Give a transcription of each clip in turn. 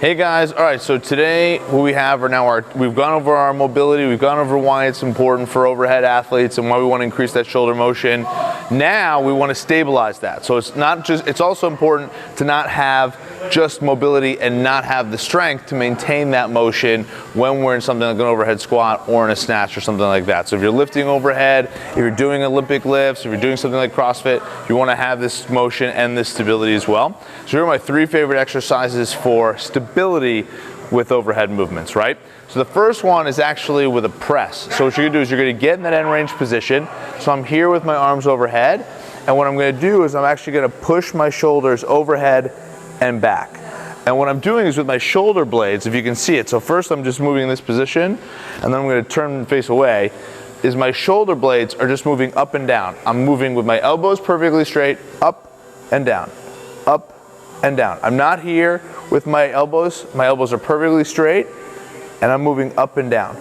Hey guys, all right, so today what we have are now we've gone over our mobility, we've gone over why it's important for overhead athletes and why we want to increase that shoulder motion. Now we want to stabilize that. So it's also important to not have just mobility and not have the strength to maintain that motion when we're in something like an overhead squat or in a snatch or something like that. So if you're lifting overhead, if you're doing Olympic lifts, if you're doing something like CrossFit, you want to have this motion and this stability as well. So here are my 3 favorite exercises for stability with overhead movements, right? So the first one is actually with a press. So what you're gonna do is you're gonna get in that end range position. So I'm here with my arms overhead, and what I'm gonna do is I'm actually gonna push my shoulders overhead and back. And what I'm doing is with my shoulder blades, if you can see it, so first I'm just moving in this position, and then I'm gonna turn and face away, is my shoulder blades are just moving up and down. I'm moving with my elbows perfectly straight, up and down, up and down. I'm not here with my elbows are perfectly straight, and I'm moving up and down.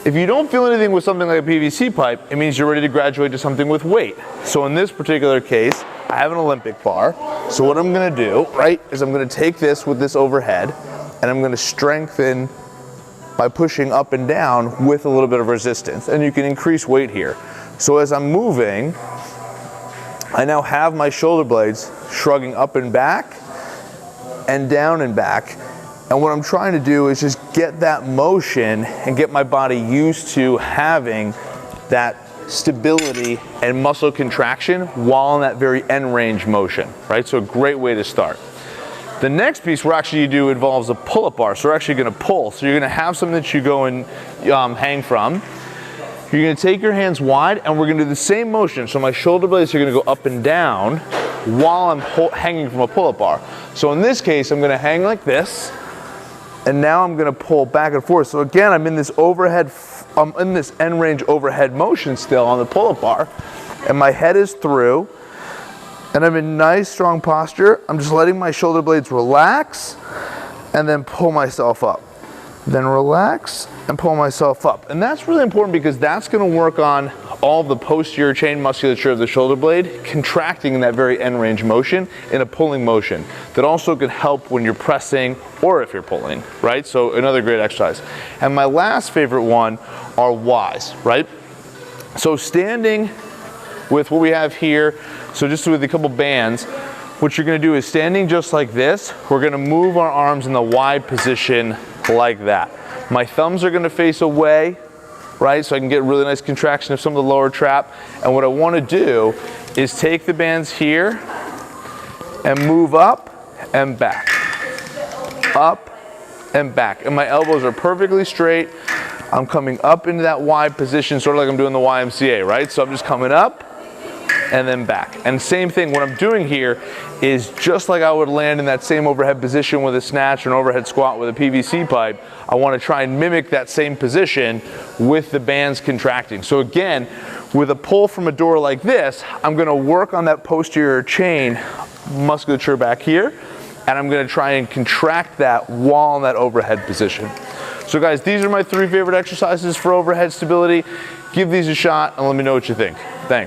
If you don't feel anything with something like a PVC pipe, it means you're ready to graduate to something with weight. So in this particular case, I have an Olympic bar. So what I'm gonna do, right, is I'm gonna take this with this overhead, and I'm gonna strengthen by pushing up and down with a little bit of resistance. And you can increase weight here. So as I'm moving, I now have my shoulder blades shrugging up and back, and down and back. And what I'm trying to do is just get that motion and get my body used to having that stability and muscle contraction while in that very end range motion, right? So a great way to start. The next piece we're actually gonna do involves a pull-up bar. So we're actually gonna pull. So you're gonna have something that you go and hang from. You're gonna take your hands wide, and we're gonna do the same motion. So my shoulder blades are gonna go up and down while I'm hanging from a pull-up bar. So in this case, I'm gonna hang like this, and now I'm gonna pull back and forth. So again, I'm in this overhead, I'm in this end range overhead motion still on the pull-up bar, and my head is through, and I'm in nice strong posture. I'm just letting my shoulder blades relax, and then pull myself up. Then relax and pull myself up. And that's really important because that's gonna work on all the posterior chain musculature of the shoulder blade, contracting in that very end range motion in a pulling motion. That also can help when you're pressing or if you're pulling, right? So another great exercise. And my last favorite one are Ys, right? So standing with what we have here, so just with a couple bands, what you're gonna do is standing just like this, we're gonna move our arms in the Y position like that. My thumbs are gonna face away, right? So I can get really nice contraction of some of the lower trap. And what I wanna do is take the bands here and move up and back. Up and back. And my elbows are perfectly straight. I'm coming up into that Y position, sort of like I'm doing the YMCA, right? So I'm just coming up and then back. And same thing, what I'm doing here is just like I would land in that same overhead position with a snatch or an overhead squat with a PVC pipe, I want to try and mimic that same position with the bands contracting. So again, with a pull from a door like this, I'm going to work on that posterior chain musculature back here, and I'm going to try and contract that while in that overhead position. So guys, these are my 3 favorite exercises for overhead stability. Give these a shot and let me know what you think. Thanks.